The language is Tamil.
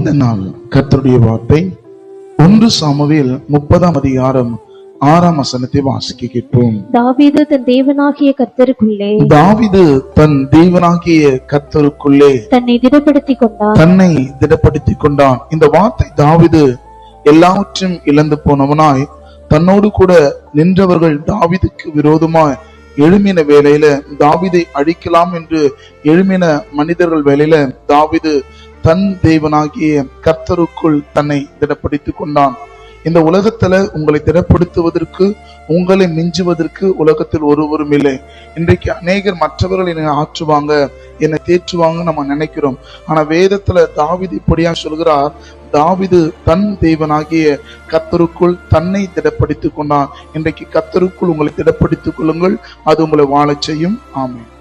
இந்த நாள் கர்த்தருடைய வார்த்தை 1 சாமுவேல் 30ஆம் அதிகாரம் 6ஆம் வசனத்தை வாசிக்க கேட்போம். தாவீது தன் தேவனாகிய கர்த்தருக்குள்ளே தன்னை திடப்படுத்திக் கொண்டான். இந்த வார்த்தை தாவீது எல்லாவற்றையும் இழந்து போனவனாய் தன்னோடு கூட நின்றவர்கள் தாவீதுக்கு விரோதமாய் எழுமின வேளையில, தாவீதை அழிக்கலாம் என்று எழுமின மனிதர்கள் வேளையில தாவீது தன் தேவனாகிய கர்த்தருக்குள் தன்னை திடப்படுத்திக் கொண்டான். இந்த உலகத்துல உங்களை திடப்படுத்துவதற்கு, உங்களை மிஞ்சுவதற்கு உலகத்தில் ஒருவரும் இல்லை. இன்றைக்கு அநேகர் மற்றவர்கள் என்னை ஆற்றுவாங்க, என்னை தேற்றுவாங்க நம்ம நினைக்கிறோம். ஆனா வேதத்துல தாவீது இப்படியா சொல்கிறார், தாவீது தன் தேவனாகிய கர்த்தருக்குள் தன்னை திடப்படுத்திக் கொண்டான். இன்றைக்கு கர்த்தருக்குள் உங்களை திடப்படுத்திக் கொள்ளுங்கள், அது உங்களை வாழச் செய்யும். ஆமென்.